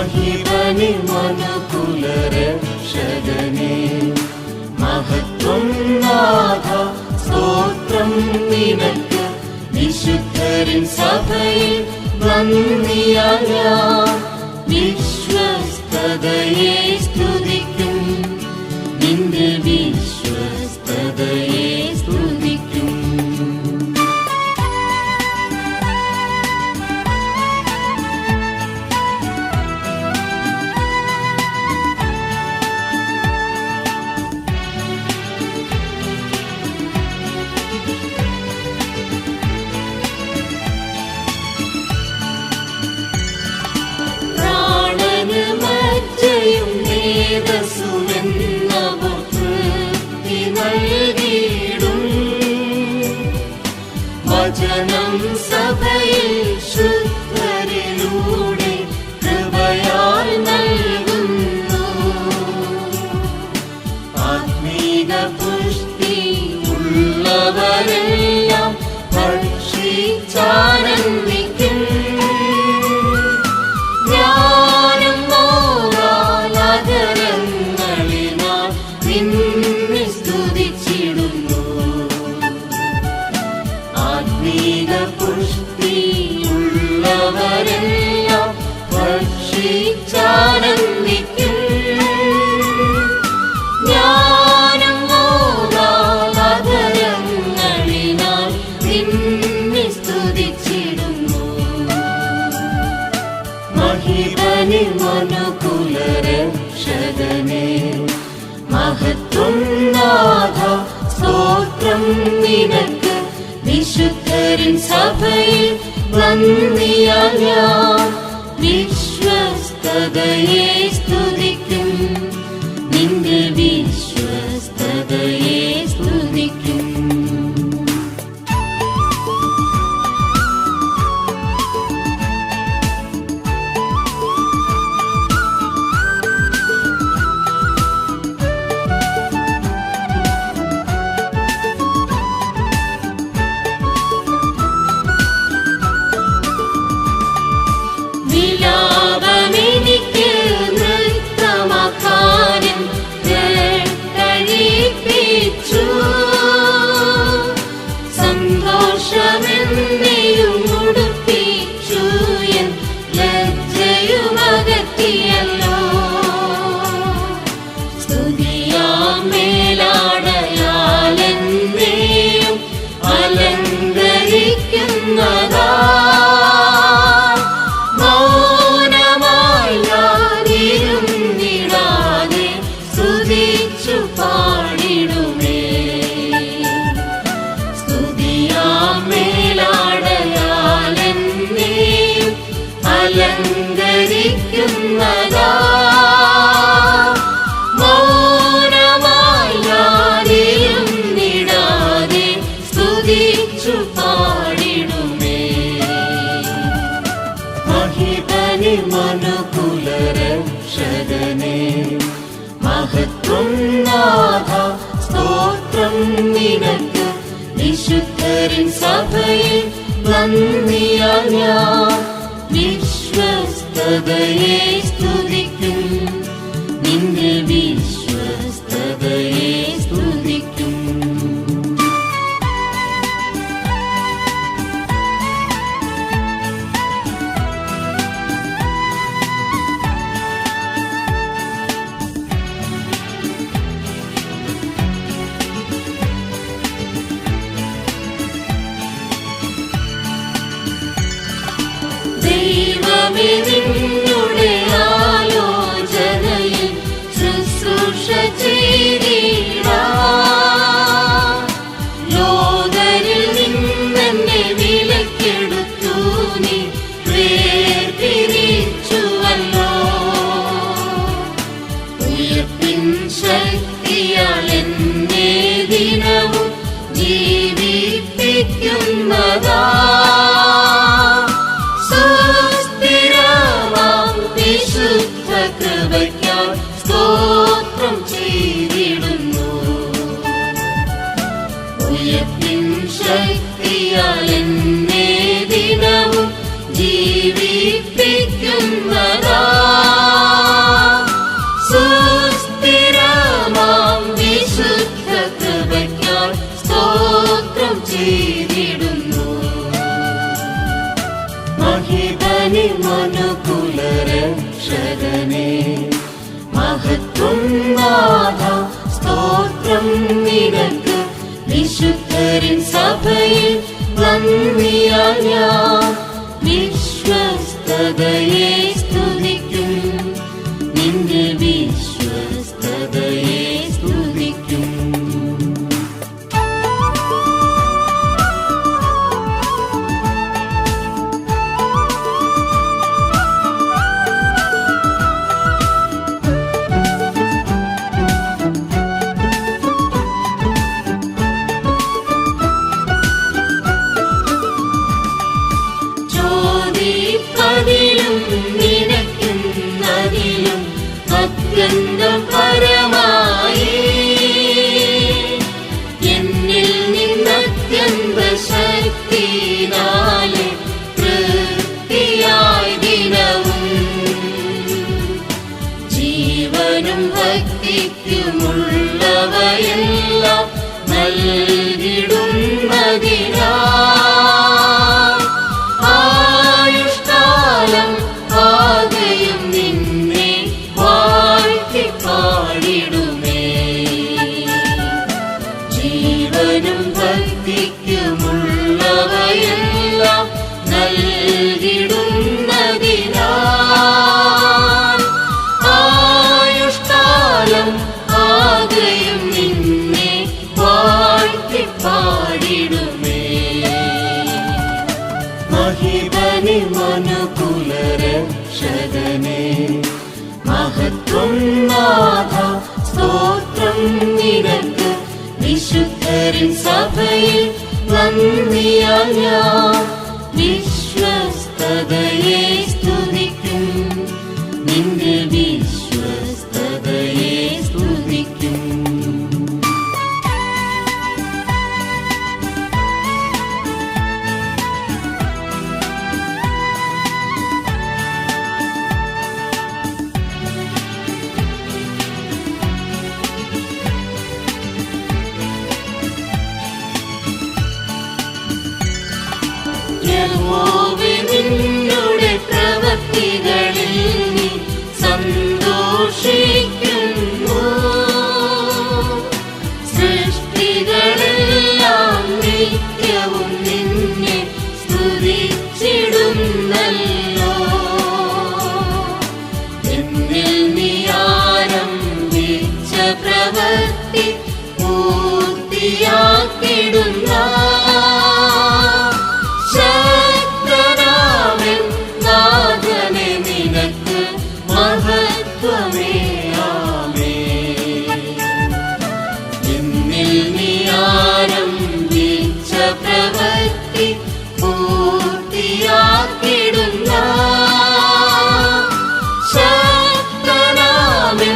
മഹിമനി മനുകുലരക്ഷകനേ മഹത്വം നാഥ സ്തോത്രം നിനക്ക്. വിശുദ്ധരിൻ സഭയിൽ നന്ദിയാൽ ഞാൻ വിശ്വസ്തതയെ സ്തുതിക്കും. നിന്റെ വിശ്വസ്തതയെ സ്തുതിക്കും. വചനം സഭയിൽ ശുദ്ധരിലൂടെ കൃപയാൽ നൽകുന്നു. ആത്മീക പുഷ്ടി ഉള്ളവരെല്ലാം ഭക്ഷിച്ചാനന്ദിക്കും. ജ്ഞാനം മോദാലകരങ്ങളിനാൽ നിന്നെ സ്തുതിച്ചിടുന്നു. ആത്മീക പുഷ്ടിയുള്ളവരെല്ലാം ഭക്ഷിച്ചാനന്ദിക്കും. ജ്ഞാനം മോദാലകരങ്ങളിനാൽ നിന്നെ സ്തുതിച്ചിടുന്നു. മഹിമനി മനുകുലരക്ഷകനേ മഹത്വം നാഥ സ്തോത്രം നിനക്ക്. വിശുദ്ധരിൻ സഭയിൽ നന്ദിയാൽ ഞാൻ വിശ്വസ്തതയെ സ്തുതിക്കും. നിന്റെ വിശ്വസ്തതയെ സ്തുതിക്കും. വിലാപമെനിക്ക് നൃത്തമാക്കാനും കഴിപ്പിച്ചു. സന്തോഷമെന്നെയും ഉടുപ്പിച്ചു. എൻ ലജ്ജയുമകറ്റിയല്ലോ. സ്തുതിയാം മേലാടയാലെന്നെയും അലങ്കരിക്കുന്നതാ. അലങ്കരിക്കുന്നതാ. മൗനമായി ഞാനും നിടാതെ സ്തുതിച്ചു പാടിടുമേ. മഹിമനി മനുകുലരക്ഷകനേ മഹത്വം നാഥ സ്തോത്രം നിനക്ക്. വിശുദ്ധരിൻ സഭയിൽ നന്ദിയാൽ ഞാൻ വിശ്വസ്തതയെ സ്തുതിക്കും. നിന്റെ വിശ്വസ്തതയെ സ്തുതിക്കും. ദൈവമേ നിന്നുടെ ആലോചനയിൽ ശുശ്രൂഷ ചെയ്തിടാം. ലോകരിൽ നിന്നെന്നെ വിലക്കെടുത്തു നീ വേർപിരിച്ചുവല്ലോ. ഉയർപ്പിൻ ശക്തിയാൽ എന്നെ ദിനവും ജീവിപ്പിക്കുന്നതാ. വിശുദ്ധ കൃപയ്ക്കായി സ്തോത്രം ചെയ്തിടുന്നു. ഉയർപ്പിൻ ശക്തിയാൽ എന്നെ ദിനവും ജീവിപ്പിക്കുന്നതാ. മഹിബനി മനുകുലരക്ഷകനേ മഹത്വം നാഥ സ്തോത്രം നിനക്ക് വിശുദ്ധരിൻ സഭയിൽ നന്ദിയാൽ ഞാൻ വിശ്വസ്തതയെ സ്തുതിക്കും നിന്റെ വിശ്വസ്തതയെ സ്തുതിക്കും. അത്യന്തം പരമായി എന്നിൽ നിന്നത്യന്ത ശക്തിനാലെ തൃപ്തിയായി ദിനവും ജീവനും ഭക്തിക്കുമുള്ളവയെല്ലാം നൽകിടുന്നതിനാ ആയുഷ്കാലം ആകെയും നിന്നെ പാടിടുമേ. ജീവനും ഭക്തിക്കുമുള്ളവയെല്ലാം നൽകിടുന്നതിനാ ആയുഷ്കാലം ആകെയും നിന്നെ പാടിടുമേ. മഹിബനി മനുകുലരക്ഷകനേ മഹത്വം നാഥ സ്തോത്രം നിനക്ക് വിശുദ്ധരിൻ സഭയിൽ നന്ദിയാൽ ഞാൻ വിശ്വസ്തതയെ സ്തുതിക്കും നിന്റെ വിശ്വസ്തതയെ സ്തുതിക്കും. യഹോവേ നിന്നുടെ പ്രവൃത്തികളിൽ നീ സന്തോഷിക്കുന്നു. സൃഷ്ടികളെല്ലാം നിത്യവും നിന്നെ സ്തുതിച്ചിടുന്നല്ലോ. എന്നിൽ നീ ആരംഭിച്ച പ്രവൃത്തി പൂർത്തിയാക്കിടുന്ന ശക്തനാമൻ നാഥനെ നിനക്ക് മഹത്വമേ ആമേൻ. എന്നിൽ നീ ആരംഭിച്ച പ്രവൃത്തി പൂർത്തിയാക്കിടുന്ന ശക്തനാമൻ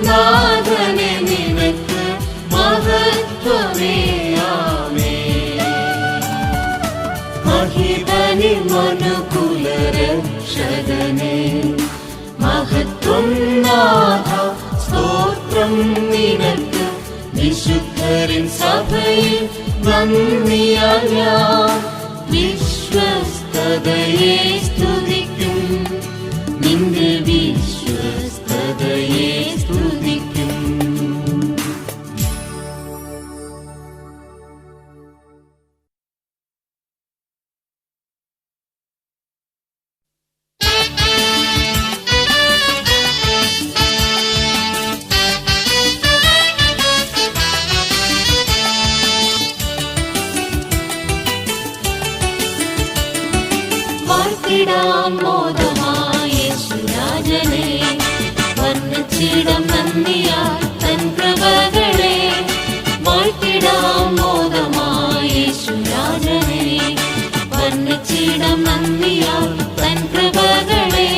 നാഥനെ നിനക്ക് മഹത്വമേ ആമേൻ. മഹിബനി മനുകുലരക്ഷകനേ മഹത്വം നാഥ സ്തോത്രം നിനക്ക് വിശുദ്ധരിൻ സഭയിൽ നന്ദിയാൽ ഞാൻ വിശ്വസ്തതയെ സ്തുതിക്കും നിന്റെ വിശ്വസ്തതയെ സ്തുതിക്കും. വാഴ്ത്തിടാം മോദമായ യേശുരാജനെ വർണ്ണിച്ചിടം നന്ദിയാൽ തൻ കൃപകളെ. വാഴ്ത്തിടാം മോദമായ യേശുരാജനെ വർണ്ണിച്ചിടം നന്ദിയാൽ തൻ കൃപകളെ.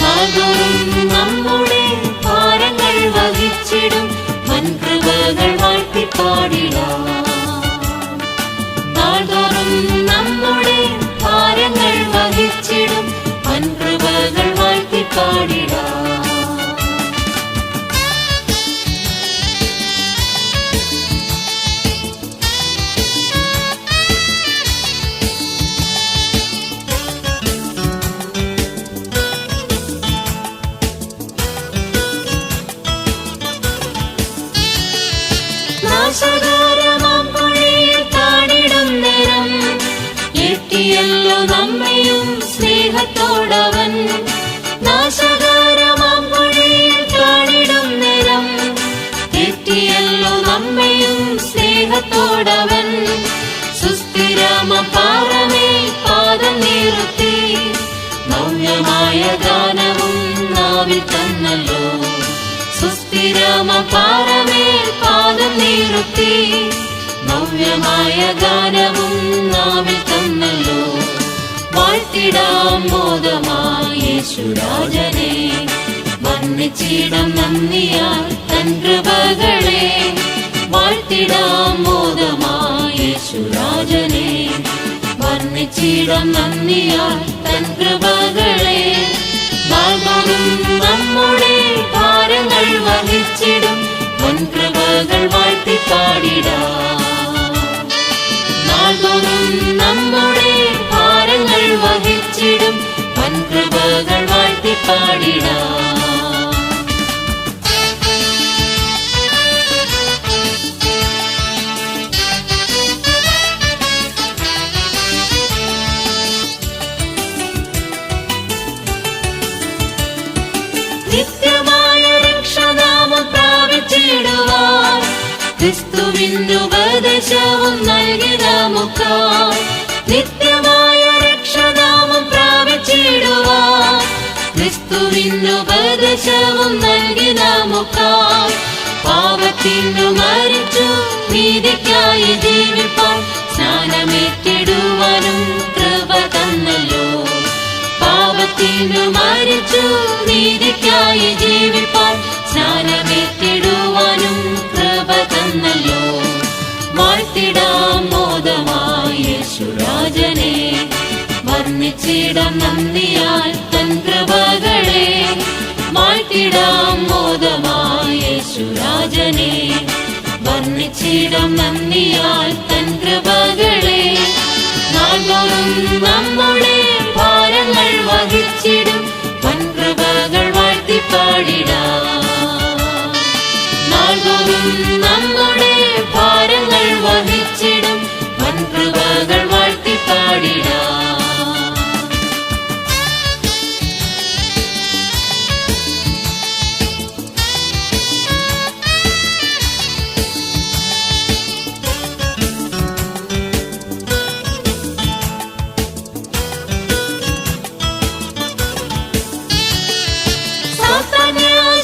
നാൾതോറും നമ്മുടെ ഭാരങ്ങൾ വഹിച്ചിടും വൻകൃപകൾ വാഴ്ത്തിപ്പാടിടാം. നാൾതോറും നമ്മുടെ ഭാരങ്ങൾ വഹിച്ചിടും വൻകൃപകൾ വാഴ്ത്തിപ്പാടിടാം. സ്ഥിരമ പാറമേൽ പാദം നിർത്തി നവ്യമായ ഗാനവും നാവിൽ തന്നല്ലോ. വാഴ്ത്തിടാം മോദമായി യേശുരാജനെ, വർണ്ണിച്ചിടാം നന്ദിയാൽ തൻ കൃപകളെ. വാഴ്ത്തിടാം മോദമായി യേശുരാജനെ, വർണ്ണിച്ചിടാം നന്ദിയാൽ തൻ കൃപകളെ. നാൾതോറും നമ്മുടെ ഭാരങ്ങൾ വഹിച്ചിടും വൻ കൃപകൾ വാഴ്ത്തി പാടിടാം. നാൾതോറും നമ്മുടെ ഭാരങ്ങൾ വഹിച്ചിടും വൻ കൃപകൾ വാഴ്ത്തി പാടിടാം. നിത്യമായ രക്ഷനാമം പ്രാപിച്ചിടുവാൻ ക്രിസ്തുവിനുപദേശവും നൽകി നമുക്കായി. നിത്യമായ രക്ഷനാമം പ്രാപിച്ചിടുവാൻ ക്രിസ്തുവിനുപദേശവും നൽകി നമുക്കായി. പാപത്തിനു മരിച്ചു നീതിക്കായി ജീവിപ്പാൻ സ്നാനമേറ്റിടുവാനും കൃപ തന്നല്ലോ. പാപത്തിനു മരിച്ചു നീതിക്കായി ജീവിപ്പാൻ സ്നാനമേറ്റിടുവാനും കൃപ തന്നല്ലോ. വാഴ്ത്തിടാം മോദമായി യേശുരാജനെ, വർണ്ണിച്ചിടാം നന്ദിയാൽ തൻ കൃപകളെ. വാഴ്ത്തിടാം മോദമായി യേശുരാജനെ, വർണ്ണിച്ചിടാം നന്ദിയാൽ തൻ കൃപകളെ. നാൾതോറും നമ്മുടെ ഭാരങ്ങൾ വഹിച്ചിടും വൻ കൃപകൾ വാഴ്ത്തി പാടിടാം. നാൾതോറും നമ്മുടെ ഭാരങ്ങൾ വഹിച്ചിടും വൻ കൃപകൾ വാഴ്ത്തി പാടിടാം.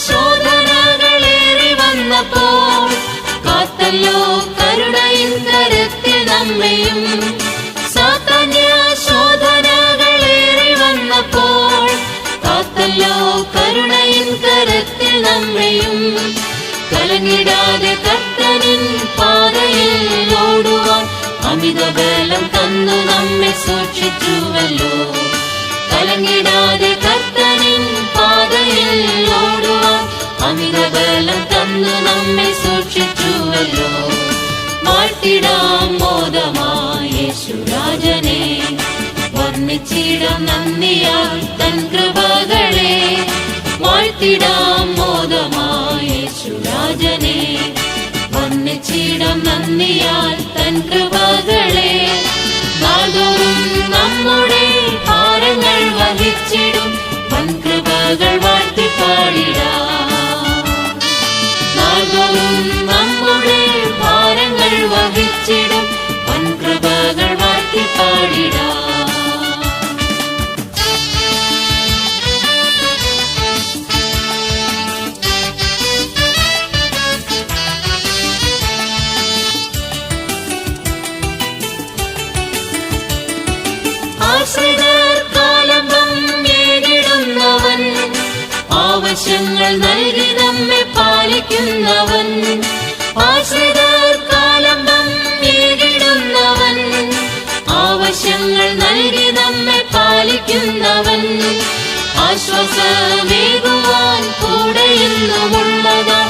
ശോധനകളേറി വന്നപ്പോൾ കാത്തല്ലോ കരുണയിൻ കരത്തിൽ നമ്മയും. സാത്താന്യ ശോധനകളേറി വന്നപ്പോൾ കാത്തല്ലോ കരുണയിൻ കരത്തിൽ നമ്മയും. കലങ്ങിടാതെ കർത്തനിൻ പാതയിൽ ഓടുവാൻ അമിതബലം തന്നു നമ്മെ സൂക്ഷിച്ചുവല്ലോ. കലങ്ങിടാതെ കർത്തനിൻ പാതയിൽ ഓടുവാൻ അമിതബലം തന്നു നമ്മെ സൂക്ഷിച്ചുവല്ലോ. വാഴ്ത്തിടാം മോദമായി യേശുരാജനെ, വർണ്ണിച്ചിടാം നന്ദിയാൽ തൻ കൃപകളെ. വാഴ്ത്തിടാം മോദമായി യേശുരാജനെ, വർണ്ണിച്ചിടാം നന്ദിയാൽ തൻ കൃപകളെ. നാൾതോറും നമ്മുടെ ഭാരങ്ങൾ വഹിച്ചിടും വൻ കൃപകൾ വാഴ്ത്തി പാടിടാം. നാൾതോറും നമ്മുടെ ഭാരങ്ങൾ വഹിച്ചിടും വൻ കൃപകൾ വാഴ്ത്തി പാടിടാം. ആശ്രിതർക്കാലംബം ഏകിടുന്നവൻ, ആവശ്യങ്ങൾ നൽകി നമ്മെ പാലിക്കുന്നവൻ. ആശ്രിതർക്കാലംബം ഏകിടുന്നവൻ, ആവശ്യങ്ങൾ നൽകി നമ്മെ പാലിക്കുന്നവൻ. ആശ്വാസമേകുവാൻ കൂടെയെന്നുമുള്ളതാ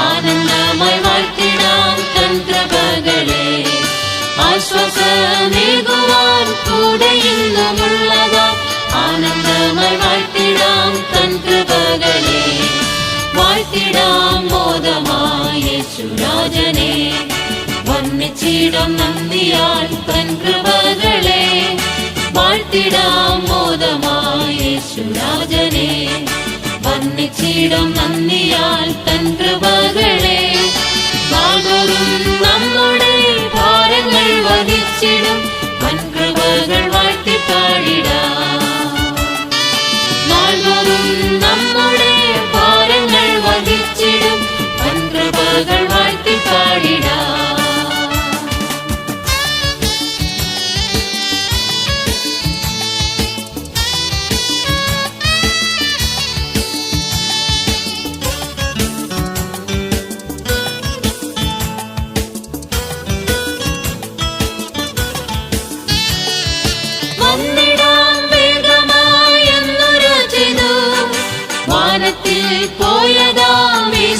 ആനന്ദമായി വാഴ്ത്തിടാം തൻ കൃപകളെ. ആശ്വാസമേകുവാൻ കൂടെയെന്നുമുള്ളതാ ആനന്ദമായി വാഴ്ത്തിടാം തൻ കൃപകളെ. വാഴ്ത്തിടാം മോദമായി യേശുരാജനെ, വർണ്ണിച്ചിടാം നന്ദിയാൽ തൻ കൃപകളെ. വാഴ്ത്തിടാം മോദമായി യേശുരാജനെ, വർണ്ണിച്ചിടാം നന്ദിയാൽ തൻ കൃപകളെ. നാൾതോറും നമ്മുടെ ഭാരങ്ങൾ വഹിച്ചിടും വൻ കൃപകൾ വാഴ്ത്തി പാടിടാം. നാൾതോറും നമ്മുടെ ഭാരങ്ങൾ വഹിച്ചിടും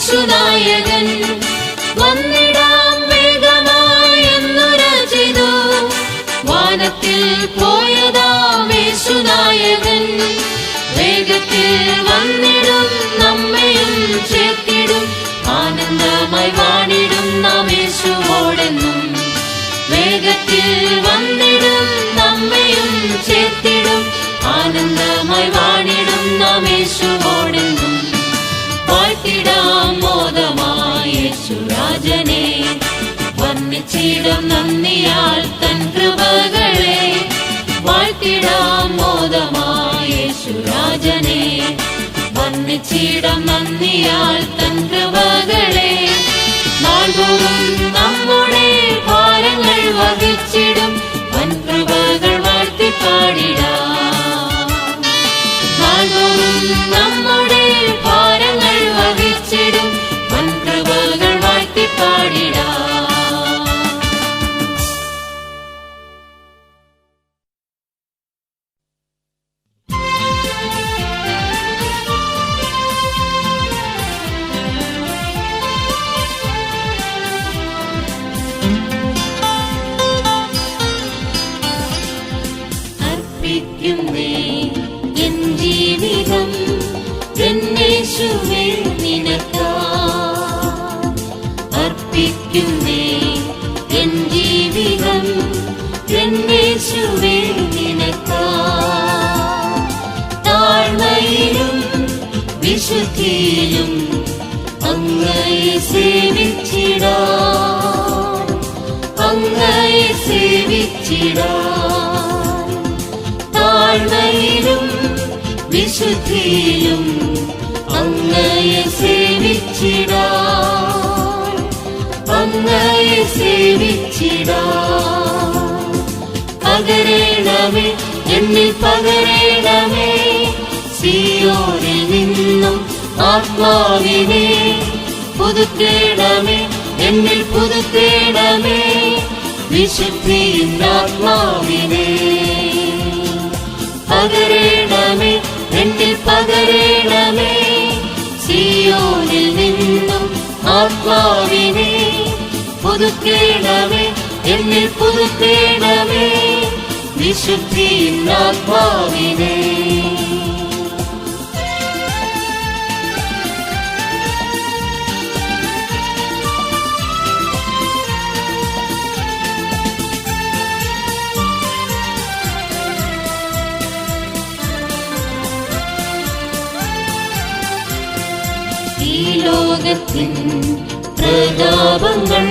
യേശുനായകൻ വന്നിടാം വേഗമായെന്നുര ചെയ്തു. വാനത്തിൽ പോയതാം യേശുനായകൻ വേഗത്തിൽ വന്നിടും, നമ്മയും ചേർത്തിടും. ആനന്ദമായി വാണിടും നാം യേശുവോടെന്നും. വേഗത്തിൽ വന്നിടും, നമ്മയും ചേർത്തിടും. ആനന്ദമായി വാണിടും നാം യേശുവോടെന്നും. വാഴ്ത്തിടാം മോദമായി യേശുരാജനെ, വർണ്ണിച്ചിടും നന്ദിയാൽ തൻ കൃപകളെ. വാഴ്ത്തിടാം മോദമായി യേശുരാജനെ, വർണ്ണിച്ചിടും നന്ദിയാൽ തൻ കൃപകളെ. നാൾതോറും നമ്മുടെ ഭാരങ്ങൾ വഹിച്ചിടും, വൻ കൃപകൾ വാഴ്ത്തിപ്പാടിടാം. നാൾതോറും നമ്മുടെ ഭാരങ്ങൾ വഹിച്ചിടും, വൻ കൃപകൾ വാഴ്ത്തിപ്പാടിടാം. അർപ്പിക്കുന്നേ എൻ ജീവിതം എന്നേശുവേ നിനക്കായി. അർപ്പിക്കുന്നേ എൻ ജീവിതം എന്നേശുവേ നിനക്കായി. താഴ്മയിലും വിശുദ്ധിയിലും അങ്ങയെ സേവിച്ചിടാൻ, അങ്ങയെ സേവിച്ചിടാൻ. താഴ്മയിലും വിശുദ്ധിയിലും അങ്ങയെ സേവിച്ചിടാൻ, അങ്ങയെ സേവിച്ചിടാൻ. പകരേണമേ എന്നിൽ പകരേണമേ, സിയോനിൽ നിന്നും ആത്മാവിനെ പുതുക്കേണമേ, എന്നിൽ പുതുക്കേണമേ, വിശുദ്ധിയിൻ ആത്മാവിനെ. പകരേണമേ എന്നിൽ പകരേണമേ, സിയോനിൽ നിന്നും ആത്മാവിനെ പുതുക്കേണമേ, എന്നിൽ പുതുക്കേണമേ, വിശുദ്ധിയിൻ ആത്മാവിനെ. ഈ ലോകത്തിൻ പ്രതാപങ്ങൾ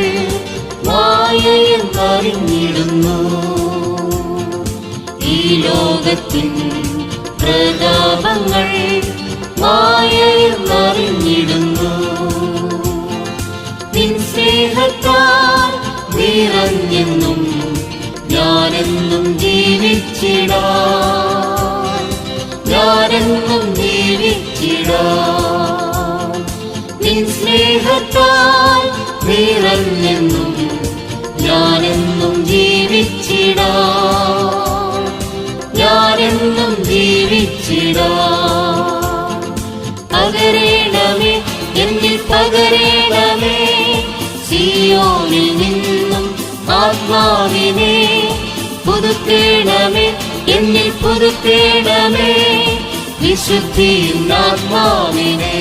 മായയെന്നറിഞ്ഞിടുന്നു. ഈ ലോകത്തിൻ പ്രതാപങ്ങൾ മായയെന്നറിഞ്ഞിടുന്നു. നിൻ സ്നേഹത്താൽ നിറഞ്ഞെന്നും ഞാനെന്നും ജീവിച്ചിടാൻ, ഞാനെന്നും ജീവിച്ചിടാൻ. നിൻ സ്നേഹത്താൽ നിറഞ്ഞെന്നും ഞാനെന്നും ജീവിച്ചിടാൻ, ഞാനെന്നും ജീവിച്ചിടാൻ. പകരേണമേ എന്നിൽ പകരേണമേ, സിയോനിൽ നിന്നും ആത്മാവിനെ പുതുക്കേണമേ, എന്നിൽ പുതുക്കേണമേ, വിശുദ്ധിയിൻ ആത്മാവിനെ.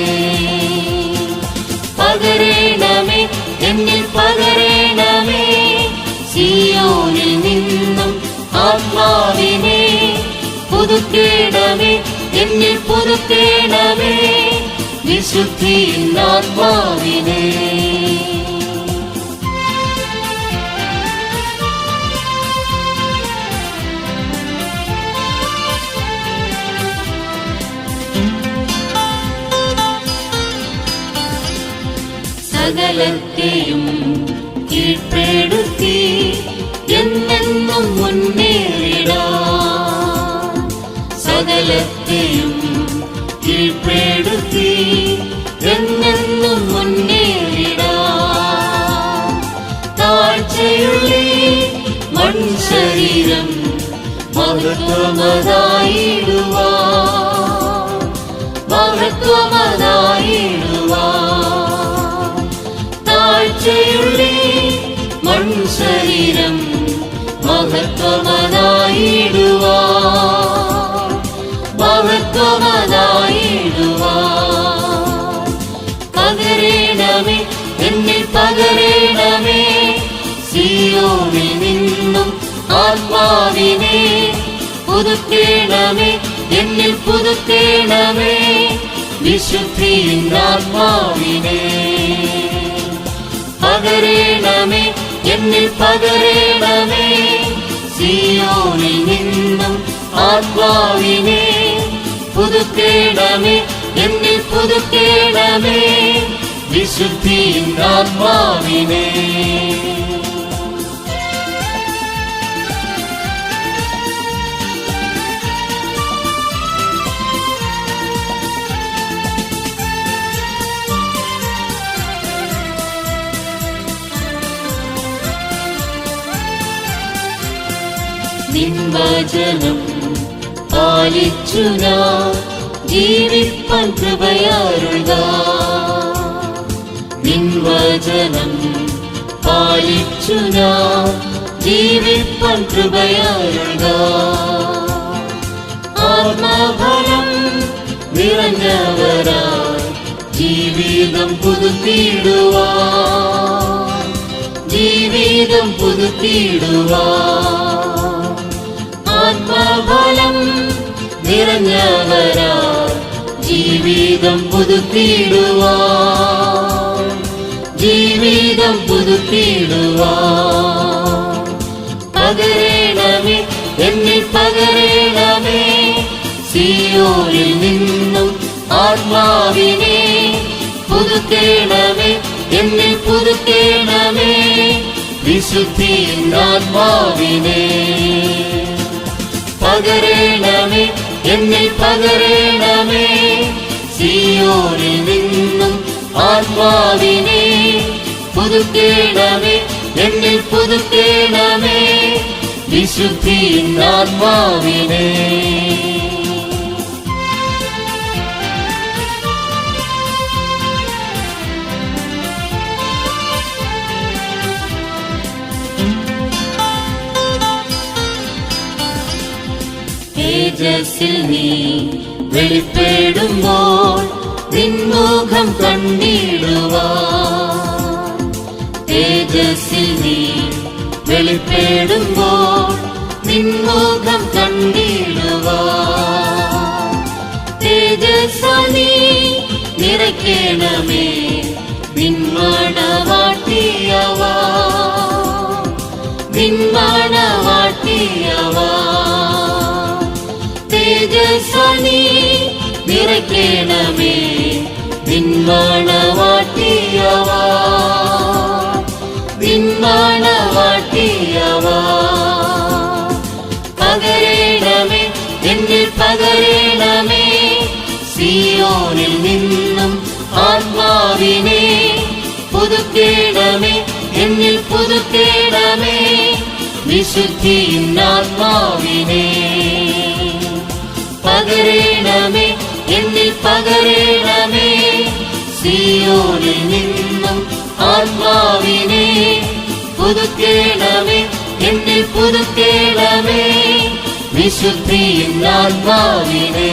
പകരേണമേ എന്നിൽ പകരേണമേ, സിയോനിൽ നിന്നും ആത്മാവിനെ പുതുക്കേണമേ, എന്നിൽ പുതുക്കേണമേ, വിശുദ്ധിയിൻ ആത്മാവിനെ. സകലത്തെയും കീഴ്പ്പെടുത്തി എന്നെന്നും മുന്നേറിടാൻ. സകലത്തെയും കീഴ്പ്പെടുത്തി എന്നെന്നും മുന്നേറിടാൻ. താഴ്ചയുള്ളി മൺശരീരം മഹത്വമതായിടുവാൻ, മഹത്വമതായിടുവാൻ. താഴ്ചയുള്ളി മൺശരീരം മഹത്വമതായിടുവാൻ പകരേണമേ എന്നിൽ പകരേണമേ സിയോനിൽ നിന്നും ആത്മാവിനെ പുതുക്കേണമേ എന്നിൽ പുതുക്കേണമേ വിശുദ്ധിയിൻ ആത്മാവിനെ പകരേണമേ എന്നിൽ പകരേണമേ സിയോനിൽ നിന്നും ആത്മാവിനെ പുതുക്കേണമേ എന്നിൽ പുതുക്കേണമേ വിശുദ്ധിയിൻ ആത്മാവിനെ നിൻ വചനം പാലിച്ചു ഞാൻ ജീവിപ്പാൻ കൃപയരുൾക നിൻ വചനം പാലിച്ചു ഞാൻ ജീവിപ്പാൻ കൃപയരുൾക ആത്മഫലം നിറഞ്ഞവരായി ജീവിതം പുതുക്കിടുവാൻ ജീവിതം പുതുക്കിടുവാൻ ആത്മഫലം നിറഞ്ഞവരാ ജീവിതം പുതുക്കിടുവാൻ ജീവിതം പുതുക്കിടുവാൻ പകരേണമേ എന്നിൽ പകരേണമേ സിയോനിൽ നിന്നും ആത്മാവിനെ പുതുക്കേണമേ എന്നിൽ പുതുക്കേണമേ വിശുദ്ധിയിൻ ആത്മാവിനെ പകരേണമേ എന്നിൽ പകരേണമേ സിയോനിൽ നിന്നും ആത്മാവിനെ പുതുക്കേണമേ എന്നിൽ പുതുക്കേണമേ വിശുദ്ധിയിൻ ആത്മാവിനെ തേജസ്സിൽ നീ വെളിപ്പെടുമ്പോൾ നിൻമുഖം കണ്ടിടുവാൻ തേജസ്സിൽ നീ വെളിപ്പെടുമ്പോൾ നിൻമുഖം കണ്ടിടുവാൻ തേജസ്സാൽ നീ നിറയ്ക്കണമേ നിന്മണവാട്ടിയവാ നിന്മണവാട്ടിയവാ തേജസ്സാൽ നീ നിറയ്ക്കണമേ നിന്മണവാട്ടിയവാ നിന്മണവാട്ടിയവാ പകരേണമേ എന്നിൽ പകരേണമേ സിയോനിൽ നിന്നും ആത്മാവിനെ പുതുക്കേണമേ എന്നിൽ പുതുക്കേണമേ വിശുദ്ധിയിൻ ആത്മാവിനെ പകരേണമേ എന്നിൽ പകരേണമേ സിയോനിൽ നിന്നും ആത്മാവിനെ പുതുക്കേണമേ എന്നിൽ പുതുക്കേണമേ വിശുദ്ധിയിൻ ആത്മാവിനെ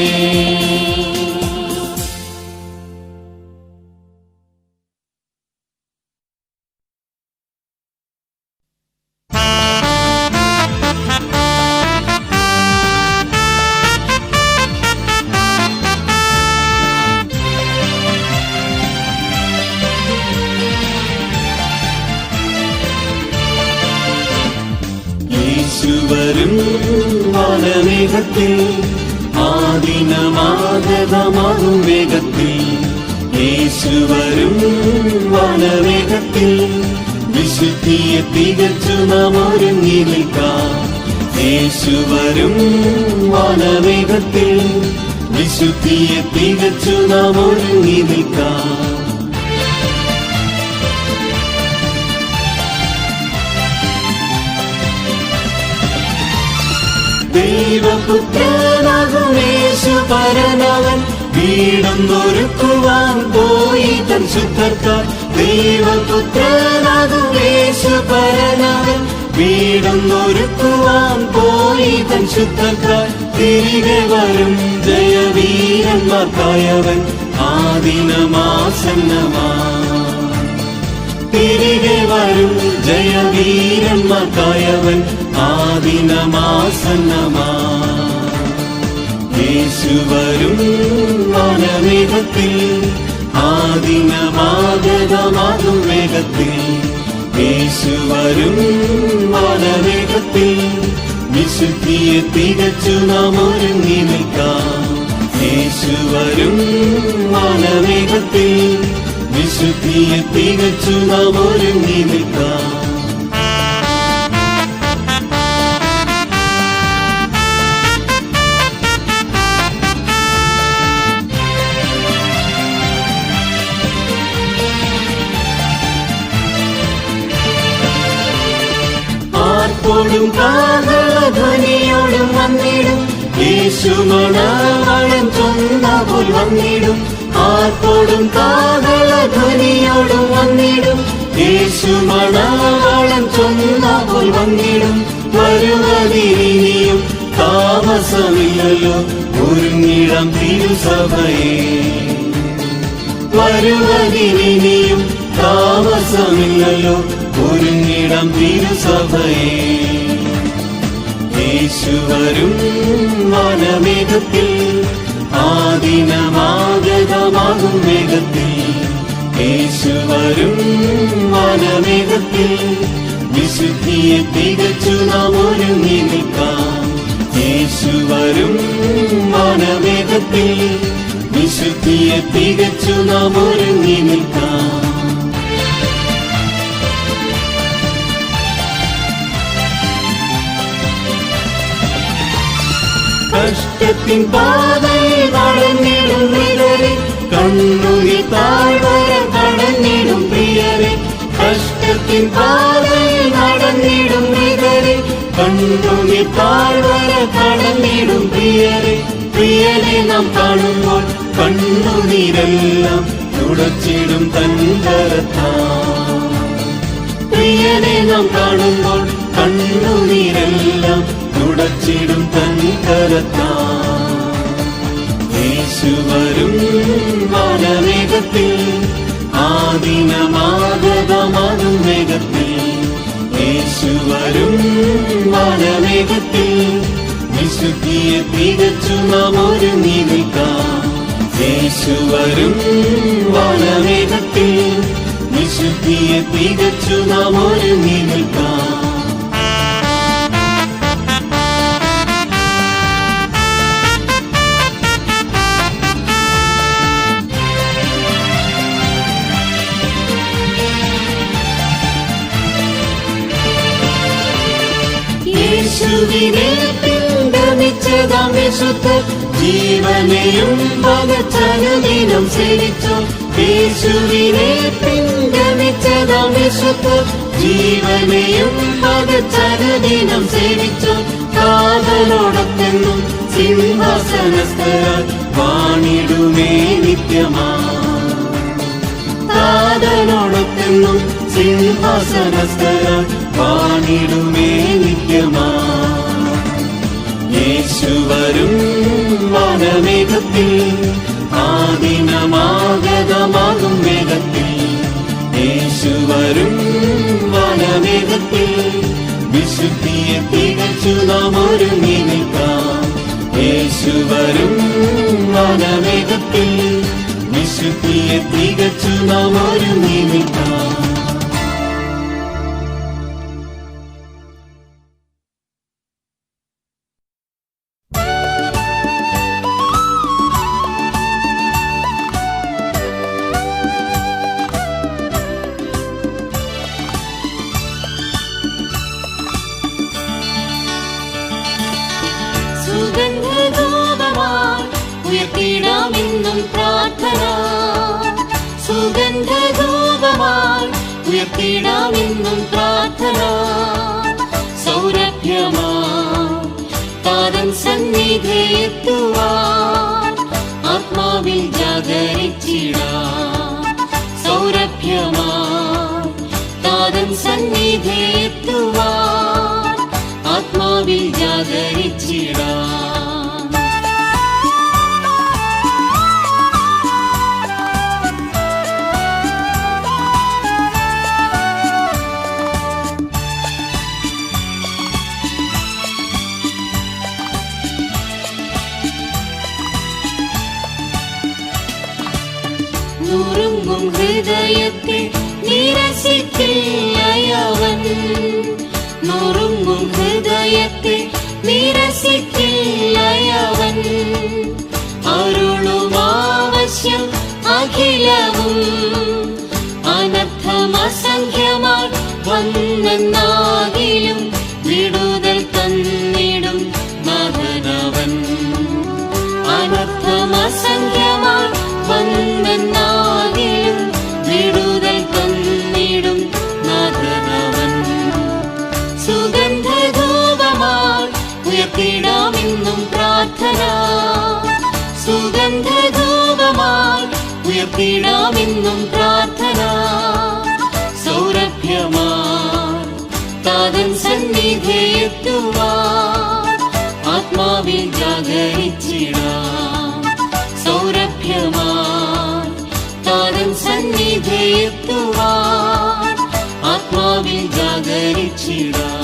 വരും വാനമേഘത്തിൽ ആദിനമാഗതമാകും വേഗത്തിൽ യേശു വരും വാനമേഘത്തിൽ വിശുദ്ധിയെ തികച്ചു നാം ഒരുങ്ങി നിൽക്കാം യേശു വരും വാനമേഘത്തിൽ വിശുദ്ധിയെ തികച്ചു നാം ഒരുങ്ങി നിൽക്കാം ദൈവപുത്രനാകും യേശു പരനവൻ വീടൊന്നൊരുക്കുവാൻ പോയി തൻ ശുദ്ധർക്കായി ദൈവപുത്രനാകും യേശു പരനാഥൻ. വീടൊന്നൊരുക്കുവാൻ പോയി തൻ ശുദ്ധർക്കായി തിരികെ വരും ജയവീരന്മാർക്കായവൻ ആദിനമാസന്നമാ. തിരികെ വരും ജയവീരന്മാർക്കായവൻ ആദിനമാസന്നമാ. യേശു വരും വനമേഘത്തിൽ ആദിനമാഗതമാകും വേഗത്തിൽ. യേശു വരും വനമേഘത്തിൽ വിശുദ്ധിയെ തികച്ചു നാം ഒരുങ്ങി നിൽക്കാം. യേശു വരും വനമേഘത്തിൽ വിശുദ്ധിയെ തികച്ചു നാം ഒരുങ്ങി നിൽക്കാം. ആർപ്പോടും കാഹളധ്വനിയോടും വന്നിടും യേശു മണവാളൻ ചൊന്നപോൽ വന്നിടും. ആർപ്പോടും കാഹളധ്വനിയോടും വന്നിടും യേശു മണവാളൻ ചൊന്നപോൽ വന്നിടും. വരുവതിനിയും താമസമില്ലല്ലോ ഒരുങ്ങിടാം തിരുസഭയെ. വരുവതിനിയും താമസമില്ലല്ലോ ഒരുങ്ങിടാം തിരുസഭയെ. യേശു വരും വനമേഘത്തിൽ ആദിനമാഗതമാകും വേഗത്തിൽ. യേശു വരും വനമേഘത്തിൽ വിശുദ്ധിയെ തികച്ചു നാം ഒരുങ്ങി നിൽക്കാം. യേശു വരും വനമേഘത്തിൽ വിശുദ്ധിയെ തികച്ചു നാം ഒരുങ്ങി നിൽക്കാം. കഷ്ടത്തിൻ പാതയിൽ നടന്നിടും മൃഗരെ കണ്ണുനീർ താഴ്വര കടന്നിടും പ്രിയരെ. കഷ്ടത്തിൻ പാതയിൽ നടന്നിടും മൃഗരെ കണ്ണുനീർ താഴ്വര കടന്നിടും പ്രിയരെ. പ്രിയരെ നാം കാണുമ്പോൾ കണ്ണുനീരെല്ലാം തുടച്ചിടും തൻ കരത്താൽ. പ്രിയരെ നാം കാണുമ്പോൾ കണ്ണുനീരെല്ലാം തുടച്ചിടും തൻ കരത്താൽ. യേശു വരും വനമേഘത്തിൽ ആദിനമാഗതമാകും വേഗത്തിൽ. യേശു വരും വനമേഘത്തിൽ വിശുദ്ധിയെ തികച്ചു നാം ഒരുങ്ങി നിൽക്കാം. യേശു വരും വനമേഘത്തിൽ വിശുദ്ധിയെ തികച്ചു നാം ഒരുങ്ങി നിൽക്കാം. യേശുവിനെ പിൻഗമിച്ചതാം വിശുദ്ധർ ജീവനെയും പകച്ചനുദിനം സേവിച്ചു. യേശുവിനെ പിൻഗമിച്ചതാം വിശുദ്ധർ ജീവനെയും പകച്ചനുദിനം സേവിച്ചു. കാതലോടൊക്കെന്നും സിംഹാസനസ്ഥരായി വാണിടുമേ നിത്യമാ. കാതലോടൊക്കെന്നും സിംഹാസനസ്ഥരായി വാണിടുമേ നിത്യമാ. യേശു വരും വനമേഘത്തിൽ ആദിനമാഗതമാകും വേഗത്തിൽ. യേശു വരും വനമേഘത്തിൽ വിശുദ്ധിയെ തികച്ചു നാം ഒരുങ്ങി നിൽക്കാം. യേശു വരും വനമേഘത്തിൽ വിശുദ്ധിയെ തികച്ചു നാം ഒരുങ്ങി നിൽക്കാം. ഉയർത്തിടാമെന്നും പ്രാർത്ഥന. സുഗന്ധധൂപമായി ഉയർത്തിടാമെന്നും പ്രാർത്ഥന. സൗരഭ്യമായി താതൻ സന്നിധിയെത്തുവാൻ ആത്മാവിൽ സൗരഭ്യമായി താതൻ സന്നിധി എത്തുവാൻ ആത്മാവിൽ ജാഗരിച്ചിടാം. നുറുങ്ങും ഹൃദയത്തെ നിരസിക്കില്ലയവൻ, നുറുങ്ങും ഹൃദയത്തെ നിരസിക്കില്ലയവൻ. അരുളും ആവശ്യം അഖിലവും അനർത്ഥമസംഖ്യമായി വന്നെന്നാകിലും വിടുതൽ തന്നിടും നാഥനവൻ. അനർത്ഥമസംഖ്യമായി വന്നെന്നാകിലും വിടുതൽ തന്നിടും നാഥനവൻ. സുഗന്ധധൂപമായി ഉയർത്തിടാമെന്നും പ്രാർത്ഥന, സുഗന്ധധൂപമായി ഉയർത്തിടാമെന്നും പ്രാർത്ഥന. സൗരഭ്യമായി താതൻ സന്നിധി എത്തുവാൻ ആത്മാവിൽ ജാഗരിച്ചിടാം. സൗരഭ്യമായി താതൻ സന്നിധി എത്തുവാൻ ആത്മാവിൽ ജാഗരിച്ചിടാം.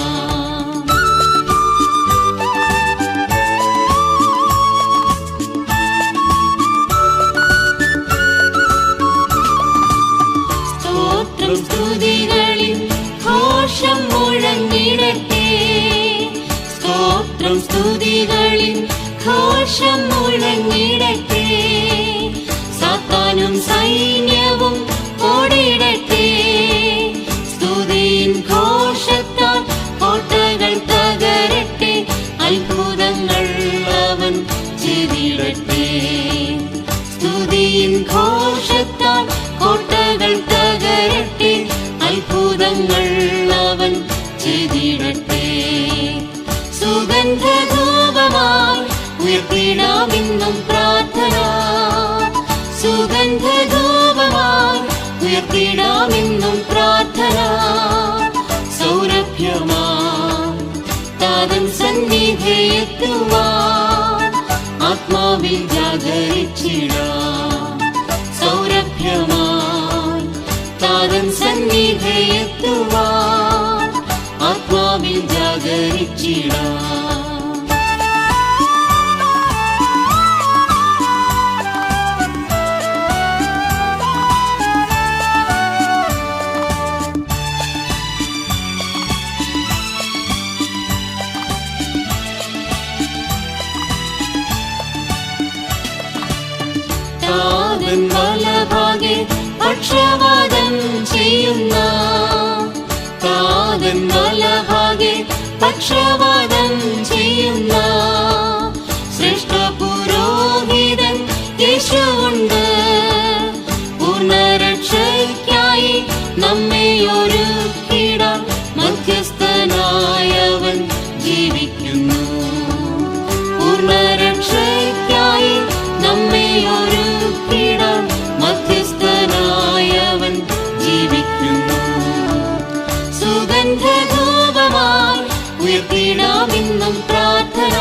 സ്തോത്രം സ്തുതികളിൽ ഘോഷം മുഴങ്ങിടട്ടെ, സ്തോത്രം സ്തുതികളിൽ ഘോഷം മുഴങ്ങിടട്ടെ. സാത്താനും സൈന്യവും ഓടിടട്ടെ, സ്തുതിയിൻ ഘോഷത്താൽ കോട്ടകൾ തകരട്ടെ. അത്ഭുതങ്ങൾ അവൻ ചെയ്തിടട്ടെ, സ്തുതിയിൻ ഘോഷത്താൽ കോട്ടകൾ തകരട്ടെ. അത്ഭുതങ്ങൾ അവൻ ചെയ്തിടട്ടെ. സുഗന്ധധൂപമായി ഉയർത്തിടാമെന്നും പ്രാർത്ഥന, സുഗന്ധധൂപമായി ഉയർത്തിടാമെന്നും പ്രാർത്ഥന. സൗരഭ്യമായി താതൻ സന്നിധി എത്തുവാൻ ആത്മാവിൽ ജാഗരിച്ചിടാം. സൗരഭ്യമായി താതൻ സന്നിധി എത്തുവാൻ ആത്മാവിൽ ജാഗരിച്ചിടാം. താതൻ വലഭാഗെ പക്ഷവാദം ചെയ്യുന്ന, താതൻ വലഭാഗെ പക്ഷവാദം ചെയ്യുന്ന ശ്രേഷ്ഠ പുരോഹിതൻ യേശുവുണ്ട്. പൂർണ്ണരക്ഷയ്ക്കായി നമ്മെ ഒരുക്കിടാൻ മധ്യസ്ഥനായവൻ ജീവിക്കുന്നു. പൂർണ്ണരക്ഷയ്ക്കായി നമ്മെ ഒരുക്കിടാൻ മധ്യസ്ഥനായവൻ ജീവിക്കുന്നു. സുഗന്ധധൂപമായി ഉയർത്തിടാമെന്നും പ്രാർത്ഥന,